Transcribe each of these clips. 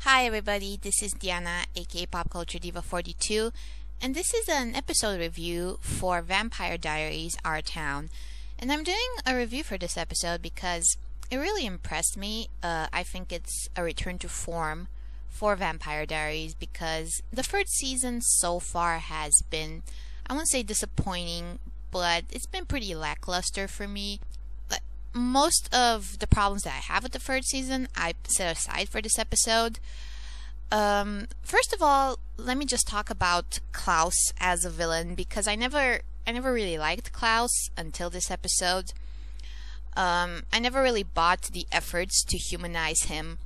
Hi everybody, this is Diana, aka Pop Culture Diva 42, and this is an episode review for Vampire Diaries, Our Town. And I'm doing a review for this episode because it really impressed me. I think it's a return to form for Vampire Diaries because the first season so far has been, I won't say disappointing, but it's been pretty lackluster for me. Most of the problems that I have with the first season, I set aside for this episode. First of all, let me just talk about Klaus as a villain because I never really liked Klaus until this episode. I never really bought the efforts to humanize him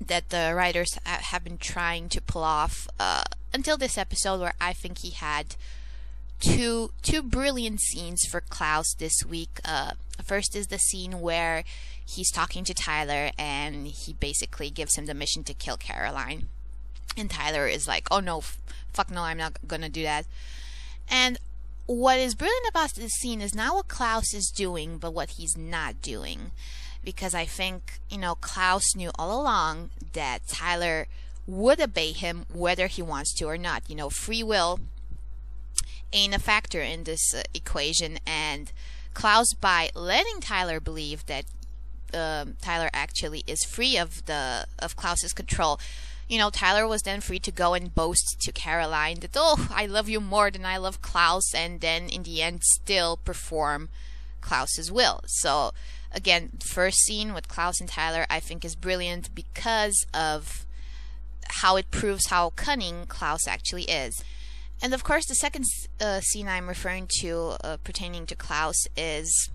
that the writers have been trying to pull off until this episode, where I think he had two brilliant scenes for Klaus this week. First is the scene where he's talking to Tyler and he basically gives him the mission to kill Caroline, and Tyler is like, oh no, fuck no, I'm not gonna do that. And what is brilliant about this scene is not what Klaus is doing, but what he's not doing, because I think, Klaus knew all along that Tyler would obey him whether he wants to or not. Free will ain't a factor in this equation, and Klaus, by letting Tyler believe that Tyler actually is free of Klaus's control, Tyler was then free to go and boast to Caroline that, oh, I love you more than I love Klaus, and then in the end still perform Klaus's will. So again, first scene with Klaus and Tyler I think is brilliant because of how it proves how cunning Klaus actually is. And of course, the second scene I'm referring to pertaining to Klaus is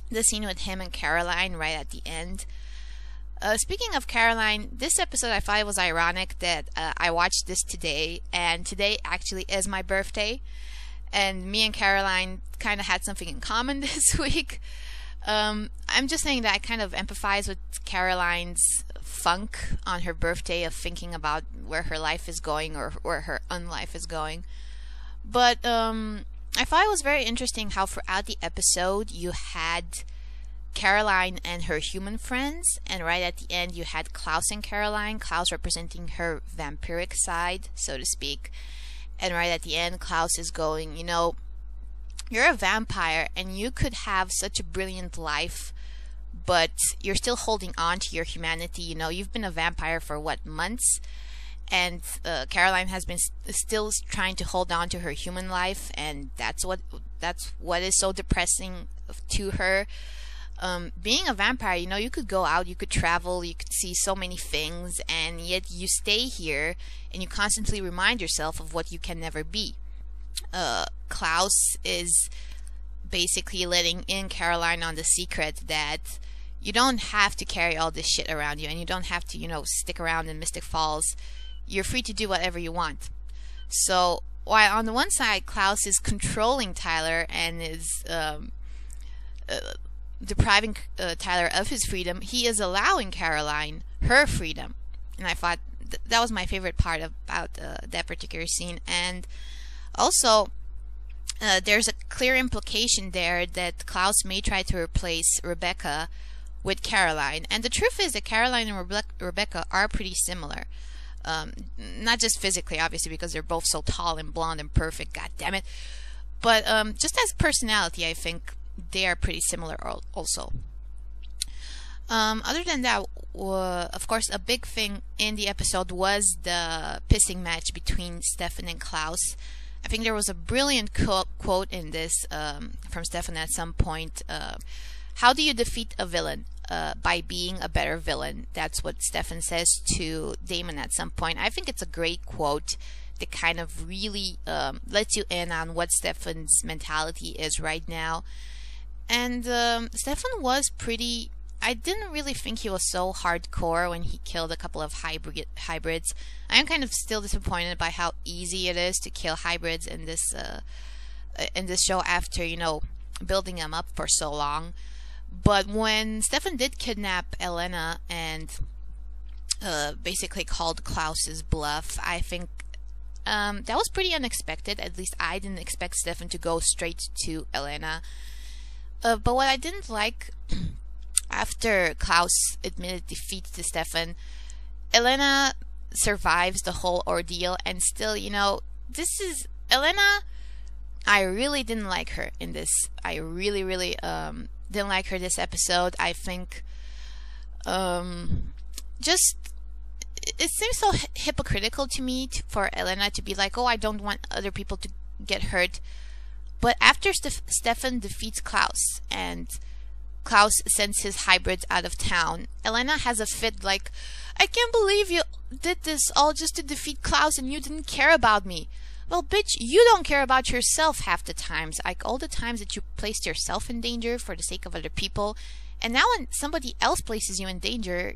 the scene with him and Caroline right at the end. Speaking of Caroline, this episode I thought it was ironic that I watched this today, and today actually is my birthday, and me and Caroline kind of had something in common this week. I'm just saying that I kind of empathize with Caroline's funk on her birthday of thinking about where her life is going or where her unlife is going. But I thought it was very interesting how throughout the episode you had Caroline and her human friends, and right at the end you had Klaus and Caroline, Klaus representing her vampiric side, so to speak. And right at the end, Klaus is going, you're a vampire and you could have such a brilliant life, but you're still holding on to your humanity. You've been a vampire for months, and Caroline has been still trying to hold on to her human life, and that's what is so depressing to her. Being a vampire, you could go out, you could travel, you could see so many things, and yet you stay here and you constantly remind yourself of what you can never be. Klaus is basically letting in Caroline on the secret that you don't have to carry all this shit around you, and you don't have to, stick around in Mystic Falls. You're free to do whatever you want. So while on the one side Klaus is controlling Tyler and is depriving Tyler of his freedom, he is allowing Caroline her freedom. And I thought that was my favorite part about that particular scene. And also there's a clear implication there that Klaus may try to replace Rebecca with Caroline. And the truth is that Caroline and Rebecca are pretty similar. Not just physically, obviously, because they're both so tall and blonde and perfect, god damn it, but just as personality, I think they are pretty similar also. Other than that, of course, a big thing in the episode was the pissing match between Stefan and Klaus. I think there was a brilliant quote in this from Stefan at some point. How do you defeat a villain? By being a better villain. That's what Stefan says to Damon at some point. I think it's a great quote that kind of really lets you in on what Stefan's mentality is right now. And Stefan was pretty... I didn't really think he was so hardcore when he killed a couple of hybrids. I am kind of still disappointed by how easy it is to kill hybrids in this show after, building them up for so long. But when Stefan did kidnap Elena and basically called Klaus's bluff, I think that was pretty unexpected. At least I didn't expect Stefan to go straight to Elena. But what I didn't like after Klaus admitted defeat to Stefan, Elena survives the whole ordeal, and still, this is Elena. I really didn't like her in this. I really, really didn't like her this episode. I think just it seems so hypocritical to me for Elena to be like, oh, I don't want other people to get hurt. But after Stefan defeats Klaus and Klaus sends his hybrids out of town, Elena has a fit like, I can't believe you did this all just to defeat Klaus and you didn't care about me. Well, bitch, you don't care about yourself half the times. Like all the times that you placed yourself in danger for the sake of other people. And now when somebody else places you in danger,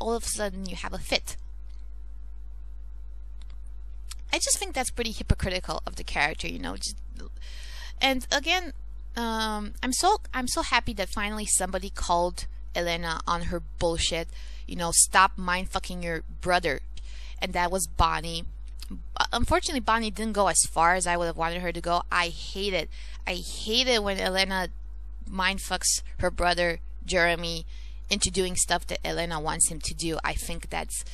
all of a sudden you have a fit. I just think that's pretty hypocritical of the character, and again, I'm so happy that finally somebody called Elena on her bullshit. Stop mind fucking your brother, and that was Bonnie. Unfortunately, Bonnie didn't go as far as I would have wanted her to go. I hate it. I hate it when Elena mind fucks her brother Jeremy into doing stuff that Elena wants him to do. I think that's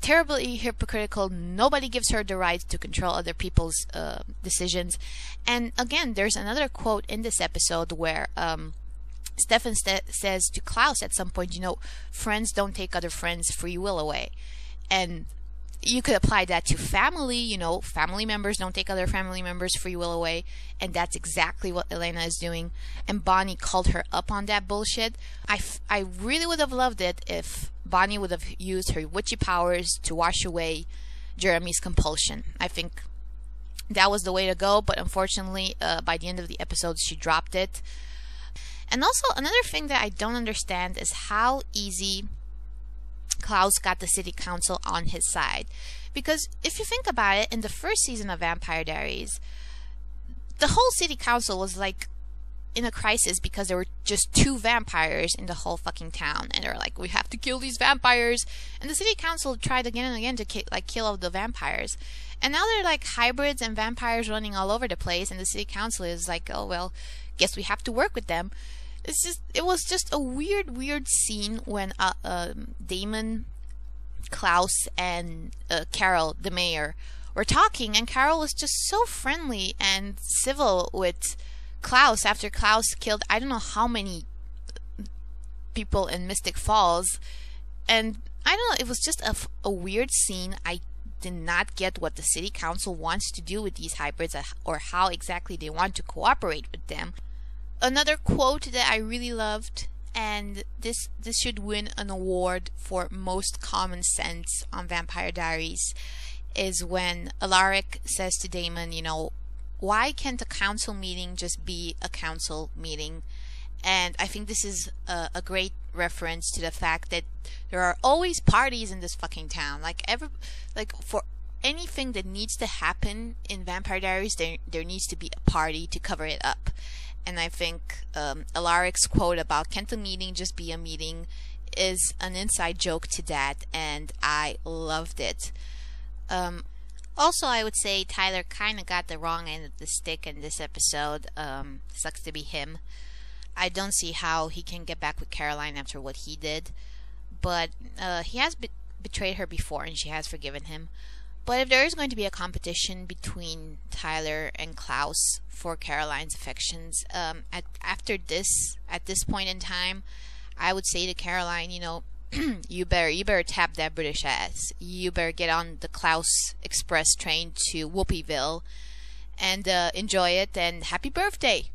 terribly hypocritical. Nobody gives her the right to control other people's decisions. And again, there's another quote in this episode where Stefan says to Klaus at some point, friends don't take other friends' free will away. And you could apply that to family, family members don't take other family members' free will away. And that's exactly what Elena is doing. And Bonnie called her up on that bullshit. I really would have loved it if Bonnie would have used her witchy powers to wash away Jeremy's compulsion. I think that was the way to go, but unfortunately, by the end of the episode, she dropped it. And also, another thing that I don't understand is how easy Klaus got the city council on his side. Because if you think about it, in the first season of Vampire Diaries, the whole city council was like in a crisis because there were just 2 vampires in the whole fucking town, and they're like, we have to kill these vampires. And the city council tried again and again to kill all the vampires. And now they're like hybrids and vampires running all over the place, and the city council is like, oh well, guess we have to work with them. It was just a weird scene when Damon, Klaus, and Carol, the mayor, were talking, and Carol was just so friendly and civil with Klaus after Klaus killed I don't know how many people in Mystic Falls. And I don't know, it was just a weird scene. I did not get what the city council wants to do with these hybrids or how exactly they want to cooperate with them. Another quote that I really loved, and this should win an award for most common sense on Vampire Diaries, is when Alaric says to Damon, why can't a council meeting just be a council meeting? And I think this is a great reference to the fact that there are always parties in this fucking town. For anything that needs to happen in Vampire Diaries, there needs to be a party to cover it up. And I think Alaric's quote about can't a meeting just be a meeting is an inside joke to that, and I loved it. Also, I would say Tyler kind of got the wrong end of the stick in this episode. Sucks to be him. I don't see how he can get back with Caroline after what he did. But he has betrayed her before, and she has forgiven him. But if there is going to be a competition between Tyler and Klaus for Caroline's affections, at this point in time, I would say to Caroline, you better tap that British ass. You better get on the Klaus Express train to Whoopieville and enjoy it, and happy birthday.